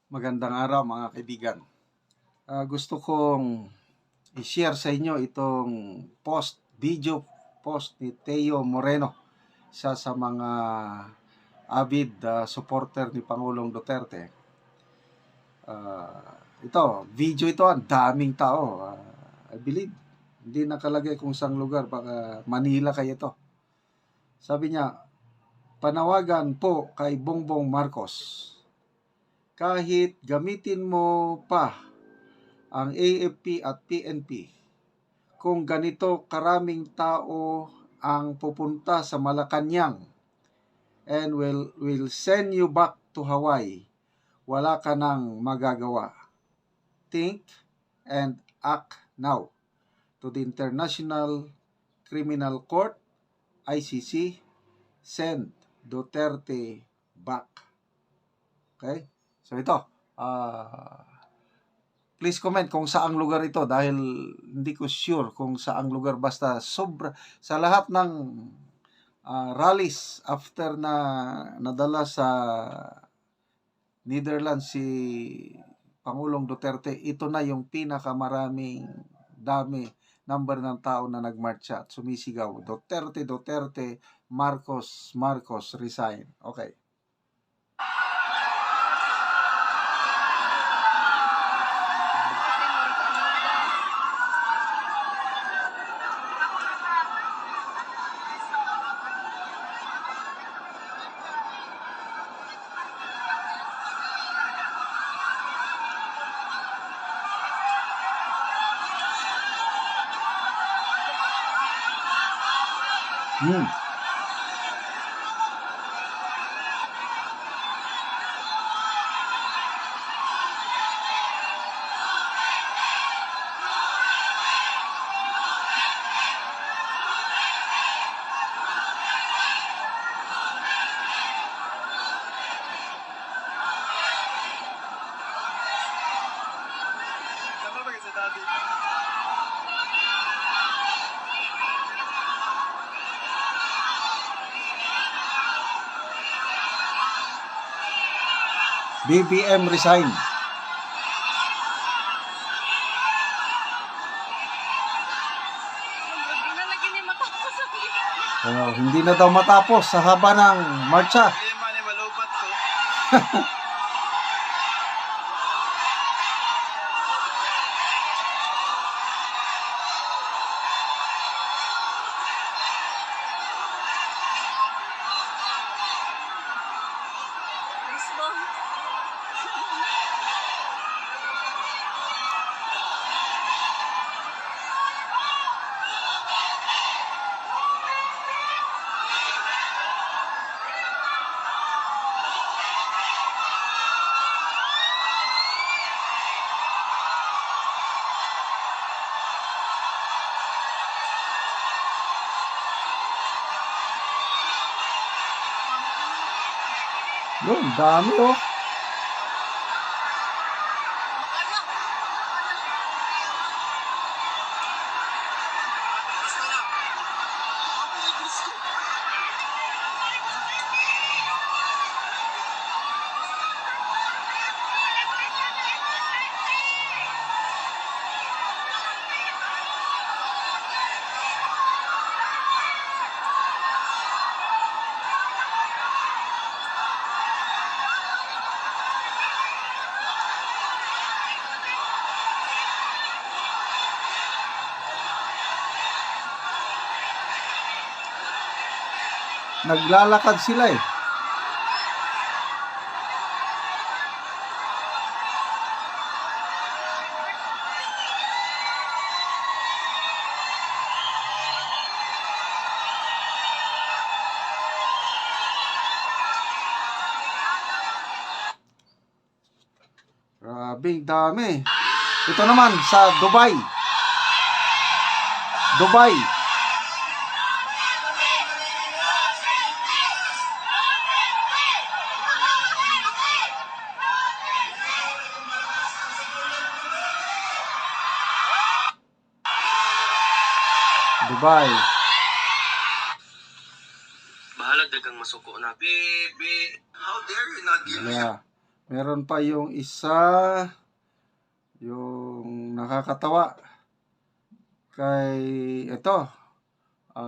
Magandang araw mga kaibigan. Gusto kong i-share sa inyo itong video post ni Teo Moreno, isa sa mga avid supporter ni Pangulong Duterte. Video ito, ang daming tao. I believe, hindi nakalagay kung saang lugar, baka Manila kayo ito. Sabi niya, panawagan po kay Bongbong Marcos. Kahit gamitin mo pa ang AFP at PNP, kung ganito karaming tao ang pupunta sa Malacanang and will send you back to Hawaii, wala ka nang magagawa. Think and act now. To the International Criminal Court, ICC, send Duterte back. Okay? So ito, please comment kung saang lugar ito dahil hindi ko sure kung saang lugar, basta sa lahat ng rallies after na nadala sa Netherlands si Pangulong Duterte, ito na yung pinakamaraming number ng tao na nagmarcha at sumisigaw, Duterte, Duterte, Marcos, Marcos, resign. Okay. BBM resign. Hindi na daw matapos sa haba ng marcha. Yun, dami oh. Naglalakad sila eh. Grabing dami. Ito naman sa Dubai. Dubai. Bahalag dagang masuko na. Baby, how dare you not give me? Meron pa yung isa, yung nakakatawa. Kay, ito,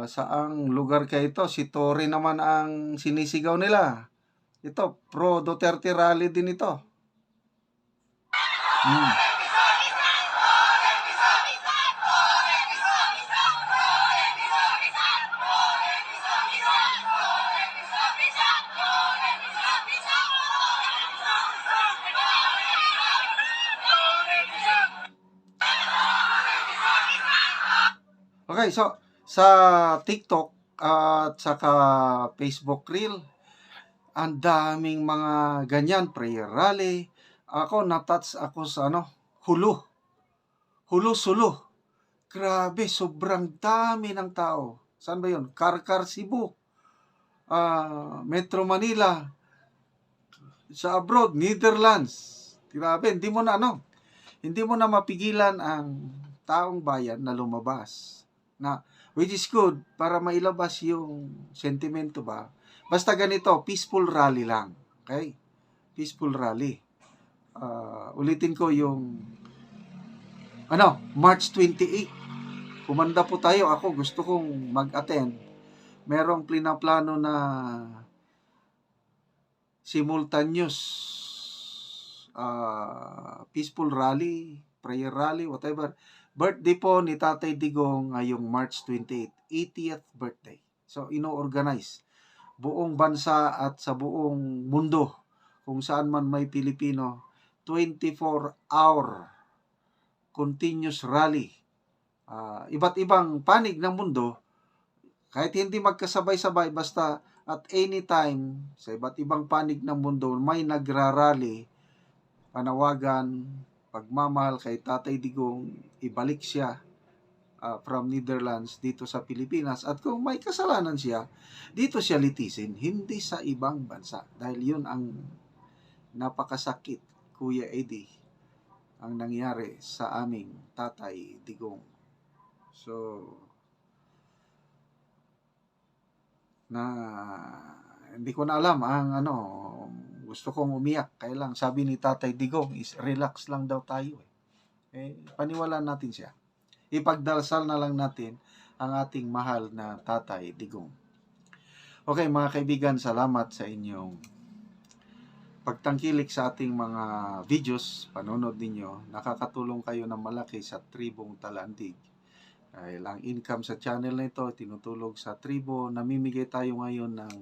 saang lugar kay ito? Si Tory naman ang sinisigaw nila. Ito, pro Duterte rally din ito. Hmm. Okay, so sa TikTok at saka Facebook Reel, ang daming mga ganyan, prayer rally. Ako, natouch ako sa Hulu. Hulu-Sulu. Grabe, sobrang dami ng tao. Saan ba yun? Karkar, Cebu. Metro Manila. Sa abroad, Netherlands. Grabe, hindi mo na mapigilan ang taong bayan na lumabas. Which is good para mailabas yung sentimento ba. Basta ganito, peaceful rally lang. Okay? Peaceful rally. Ulitin ko yung March 28. Kumanda po tayo. Ako gusto kong mag-attend. Merong plano na simultaneous peaceful rally, prayer rally, whatever. Birthday po ni Tatay Digong ngayong March 28, 80th birthday. So, ino-organize buong bansa at sa buong mundo, kung saan man may Pilipino, 24-hour continuous rally. Iba't ibang panig ng mundo, kahit hindi magkasabay-sabay, basta at any time, sa iba't ibang panig ng mundo, may nagrarally, panawagan, pagmamahal kay Tatay Digong, ibalik siya from Netherlands dito sa Pilipinas. At kung may kasalanan siya, dito siya litisin, hindi sa ibang bansa. Dahil yun ang napakasakit, Kuya Eddie, ang nangyari sa aming Tatay Digong. So, hindi ko na alam ang gusto kong umiyak. Kaya lang, sabi ni Tatay Digong is relax lang daw tayo. Paniwalaan natin siya. Ipagdasal na lang natin ang ating mahal na Tatay Digong. Okay, mga kaibigan, salamat sa inyong pagtangkilik sa ating mga videos. Panonood ninyo. Nakakatulong kayo ng malaki sa Tribong Talandig. Dahil ang income sa channel na ito, tinutulog sa tribo. Namimigay tayo ngayon ng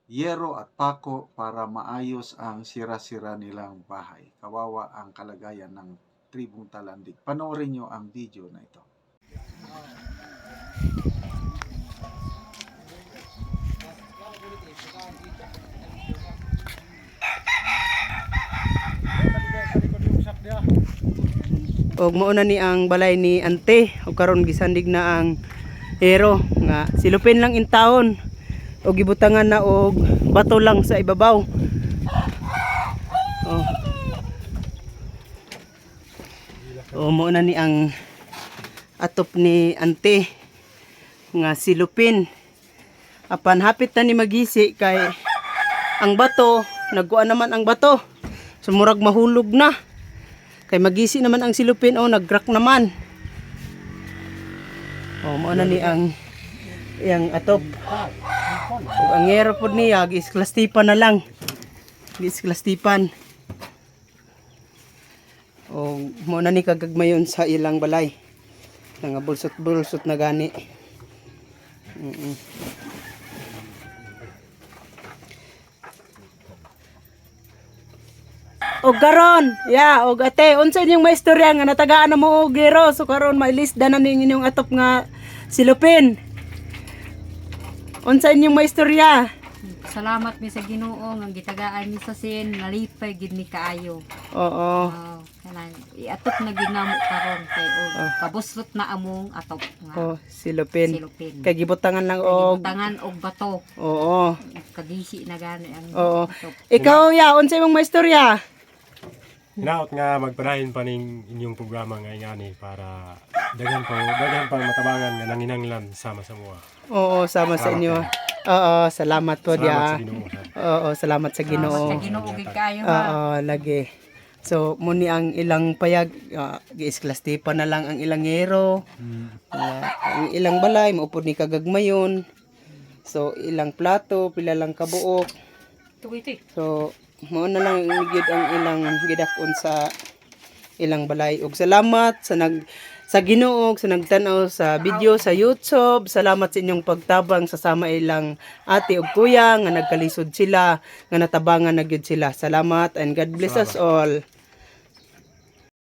yero at pako para maayos ang sira-sira nilang bahay. Kawawa ang kalagayan ng Tribong Talandig. Panoorin nyo ang video na ito. Og mauna ni ang balay ni ante og karon gisandig na ang hero nga silupin lang in taon og gibutangan na og bato lang sa ibabaw. Mauna ni ang atop ni ante nga silupin. Apan hapit na ni magisi kay ang bato nagkuan naman ang bato. Sumurag mahulog na. Kay magisi naman ang silupin, nag-crack naman. Mao na ni ang iyang atop. Ang ngero pod niya, gisklastipan na lang. Gisklastipan. Mao na ni kagagmayon sa ilang balay. Nga bulsot-bulsot na gani. Og karon, og ate, unsa inyong maistorya nga natagaan na mo og gero, so karon mailisda na ning inyong atop nga silupin. Unsa inyong maistorya? Salamat mi sa Ginoo nga gitagaan mi sa sin, nalipay gid ni kaayo. Oo. Kanang iatop na ginamo karon kay kabuslot na among atop nga. Silupin. Silupin. Kay gibutangan lang og tangan og bato. Oo. Kagisi na gani ang Oo. atop. Ikaw ya, unsa imong maistorya? Hinaot nga magpadayon pa ning inyong programa nga ingani para daghan pa matabangan nga nanginanglan sama sa mga. Oo, sama sa inyo. Oo, salamat po Salamat sa dia. Ginoo. Oo, salamat sa Ginoo. Sa Ginoo gid kayo ha. Oo, lagi. So, muni ang ilang payag, giisklasti pa na lang ang ilang ngero. Ang ilang balay, maupod ni kagagmayon. So, ilang plato, pila lang kabuok. Tuwiti. So, mo na lang gid ang ilang gidakon sa ilang balay. Ug salamat sa Ginoo sa nagtan-aw sa video sa YouTube. Salamat sa inyong pagtabang sa sama ilang ate ug kuya nga nagkalisod sila nga natabangan na gyud sila. Salamat and God bless us all.